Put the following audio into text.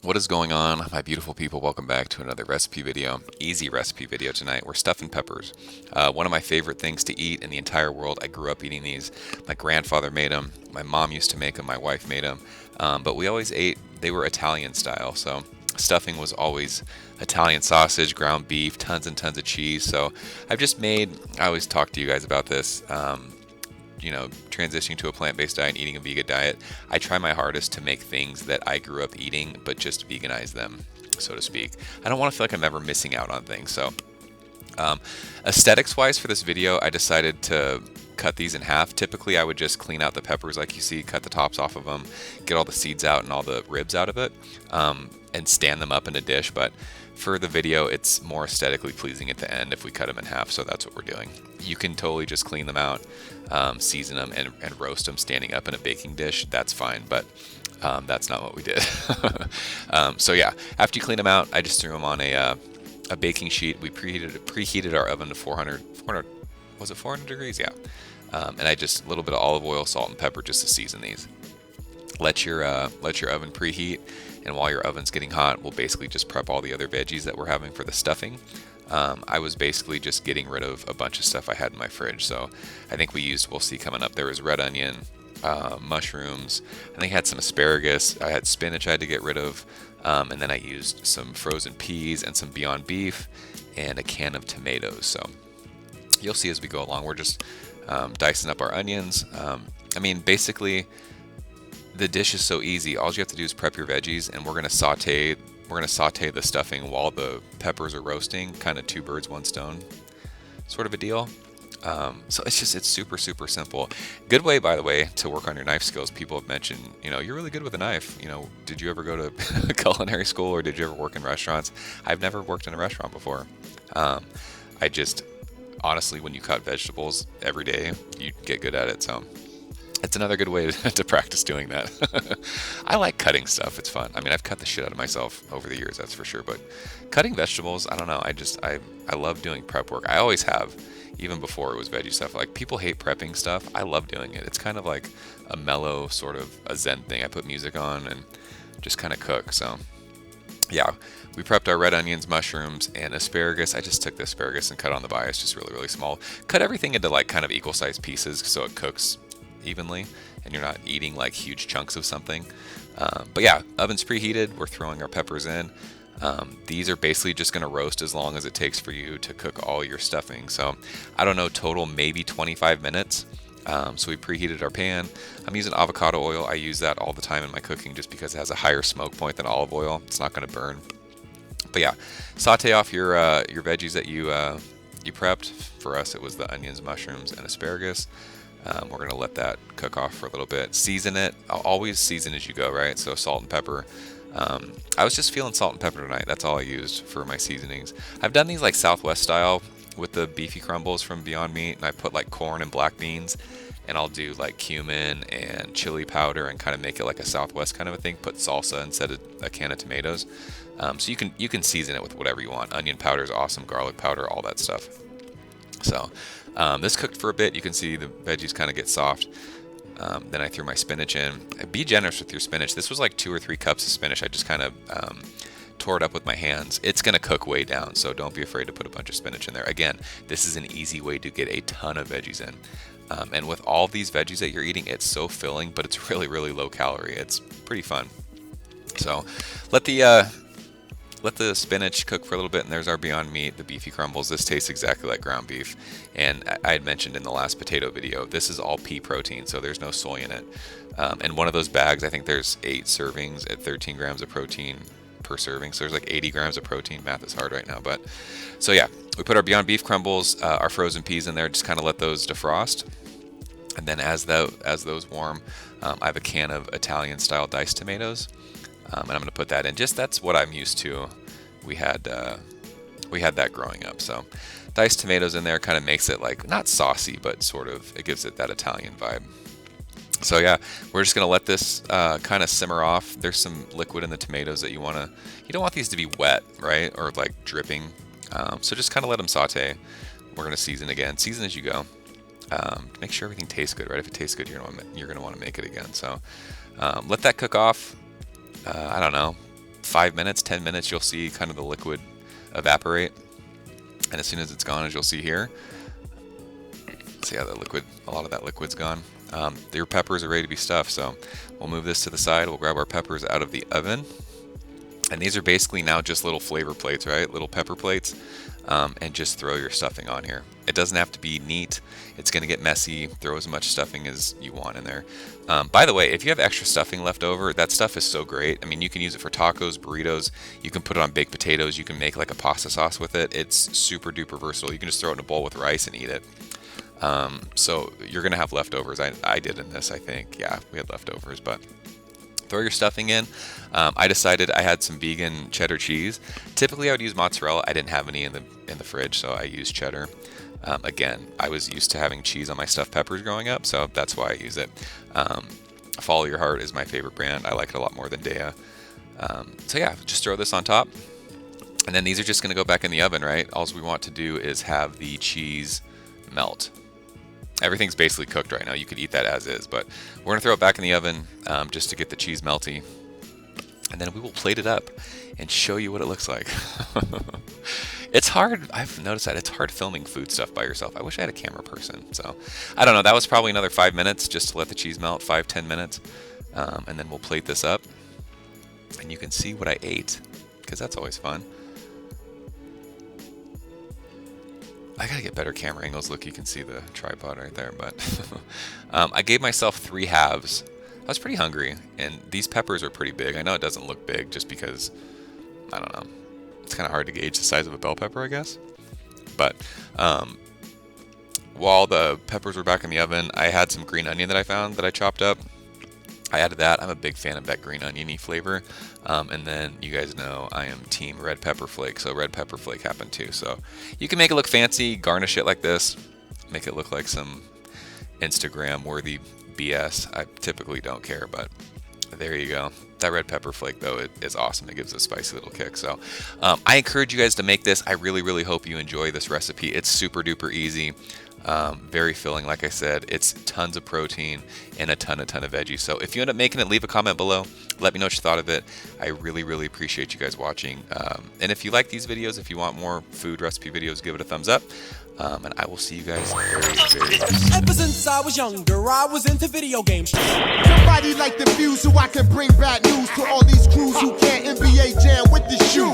What is going on, my beautiful people? Welcome back to another recipe video. Easy recipe video tonight. We're stuffing peppers. One of my favorite things to eat in the entire world. I grew up eating these. My grandfather made them. My mom used to make them. My wife made them. But we always ate, they were Italian style. So stuffing was always Italian sausage, ground beef, tons and tons of cheese. So I always talk to you guys about this. Transitioning to a plant-based diet and eating a vegan diet, I try my hardest to make things that I grew up eating, but just veganize them, so to speak. I don't want to feel like I'm ever missing out on things. So, aesthetics-wise for this video, I decided to cut these in half. Typically, I would just clean out the peppers like you see, cut the tops off of them, get all the seeds out and all the ribs out of it, and stand them up in a dish. But for the video, it's more aesthetically pleasing at the end if we cut them in half, so that's what we're doing. You can totally just clean them out, season them, and roast them standing up in a baking dish. That's fine, but that's not what we did. So yeah, after you clean them out, I just threw them on a baking sheet. We preheated our oven to 400, was it 400 degrees? Yeah. And I just a little bit of olive oil, salt, and pepper just to season these. Let your oven preheat, and while your oven's getting hot, we'll basically just prep all the other veggies that we're having for the stuffing. I was basically just getting rid of a bunch of stuff I had in my fridge. So I think we'll see coming up, there was red onion, mushrooms, I think I had some asparagus, I had spinach I had to get rid of, and then I used some frozen peas and some Beyond Beef and a can of tomatoes. So you'll see as we go along, we're just dicing up our onions. Basically, the dish is so easy. All you have to do is prep your veggies, and we're gonna saute the stuffing while the peppers are roasting. Kind of two birds, one stone, sort of a deal. So it's super simple. Good way, by the way, to work on your knife skills. People have mentioned, you're really good with a knife. Did you ever go to culinary school, or did you ever work in restaurants? I've never worked in a restaurant before. I just honestly, when you cut vegetables every day, you get good at it. So it's another good way to practice doing that. I like cutting stuff. It's fun. I've cut the shit out of myself over the years, that's for sure. But cutting vegetables, I don't know. I love doing prep work. I always have, even before it was veggie stuff. Like, people hate prepping stuff. I love doing it. It's kind of like a mellow, sort of a zen thing. I put music on and just kind of cook. So yeah, we prepped our red onions, mushrooms, and asparagus. I just took the asparagus and cut on the bias, just really small. Cut everything into like kind of equal sized pieces so it cooks evenly and you're not eating like huge chunks of something. But yeah, oven's preheated. We're throwing our peppers in. These are basically just going to roast as long as it takes for you to cook all your stuffing. So I don't know, total maybe 25 minutes. So we preheated our pan. I'm using avocado oil. I use that all the time in my cooking just because it has a higher smoke point than olive oil. It's not going to burn. But yeah, saute off your veggies that you prepped. For us, it was the onions, mushrooms, and asparagus. We're going to let that cook off for a little bit. Season it. I'll always season as you go, right? So salt and pepper. I was just feeling salt and pepper tonight. That's all I used for my seasonings. I've done these like Southwest style with the beefy crumbles from Beyond Meat, and I put like corn and black beans, and I'll do like cumin and chili powder and kind of make it like a Southwest kind of a thing. Put salsa instead of a can of tomatoes. So you can season it with whatever you want. Onion powder is awesome, garlic powder, all that stuff. So this cooked for a bit. You can see the veggies kind of get soft. Then I threw my spinach in. Be generous with your spinach. This was like 2 or 3 cups of spinach. I just kind of tore it up with my hands. It's going to cook way down, so don't be afraid to put a bunch of spinach in there. Again, this is an easy way to get a ton of veggies in. And with all these veggies that you're eating, it's so filling, but it's really low calorie. It's pretty fun. So let the spinach cook for a little bit, and there's our Beyond Meat, the beefy crumbles. This tastes exactly like ground beef. And I had mentioned in the last potato video, this is all pea protein, so there's no soy in it. And one of those bags, I think there's 8 servings at 13 grams of protein per serving. So there's like 80 grams of protein. Math is hard right now. But so yeah, we put our Beyond Beef crumbles, our frozen peas in there, just kind of let those defrost. And then as those warm, I have a can of Italian style diced tomatoes. And I'm going to put that in. That's what I'm used to. We had that growing up. So diced tomatoes in there kind of makes it like not saucy, but sort of it gives it that Italian vibe. So yeah, we're just going to let this kind of simmer off. There's some liquid in the tomatoes that you don't want these to be wet, right? Or like dripping. So just kind of let them saute. We're going to season again. Season as you go. Make sure everything tastes good, right? If it tastes good, you're going to want to make it again. So let that cook off. I don't know, 5 minutes, 10 minutes, you'll see kind of the liquid evaporate. And as soon as it's gone, as you'll see here, see how the liquid, a lot of that liquid's gone. Your peppers are ready to be stuffed, so we'll move this to the side. We'll grab our peppers out of the oven. And these are basically now just little flavor plates, right? Little pepper plates. And just throw your stuffing on here. It doesn't have to be neat. It's going to get messy. Throw as much stuffing as you want in there. By the way, if you have extra stuffing left over, that stuff is so great. I mean, you can use it for tacos, burritos. You can put it on baked potatoes. You can make like a pasta sauce with it. It's super duper versatile. You can just throw it in a bowl with rice and eat it. So you're going to have leftovers. I did in this, I think. Yeah, we had leftovers, but throw your stuffing in. I decided I had some vegan cheddar cheese. Typically I would use mozzarella. I didn't have any in the fridge, so I used cheddar. Again, I was used to having cheese on my stuffed peppers growing up, so that's why I use it. Follow Your Heart is my favorite brand. I like it a lot more than Dea. So yeah, just throw this on top. And then these are just going to go back in the oven, right? All we want to do is have the cheese melt. Everything's basically cooked right now. You could eat that as is, but we're going to throw it back in the oven just to get the cheese melty. And then we will plate it up and show you what it looks like. It's hard. I've noticed that it's hard filming food stuff by yourself. I wish I had a camera person. So I don't know. That was probably another 5 minutes just to let the cheese melt, 5-10 minutes. And then we'll plate this up and you can see what I ate, because that's always fun. I gotta get better camera angles. Look, you can see the tripod right there, but I gave myself 3 halves. I was pretty hungry, and these peppers are pretty big. I know it doesn't look big just because, I don't know, it's kind of hard to gauge the size of a bell pepper, I guess. But while the peppers were back in the oven, I had some green onion that I found that I chopped up. I added that. I'm a big fan of that green oniony flavor. And then you guys know I am team red pepper flake, so red pepper flake happened too. So you can make it look fancy, garnish it like this, make it look like some Instagram worthy BS. I typically don't care, but there you go. That red pepper flake though, it is awesome. It gives a spicy little kick. So I encourage you guys to make this. I really hope you enjoy this recipe. It's super duper easy. Very filling, like I said. It's tons of protein and a ton of veggies. So if you end up making it, leave a comment below. Let me know what you thought of it. I really appreciate you guys watching. And if you like these videos, if you want more food recipe videos, give it a thumbs up. And I will see you guys very soon. Ever since I was younger, I was into video games. Somebody like the views so I can bring bad news to all these crews who can't NBA jam with the shoe.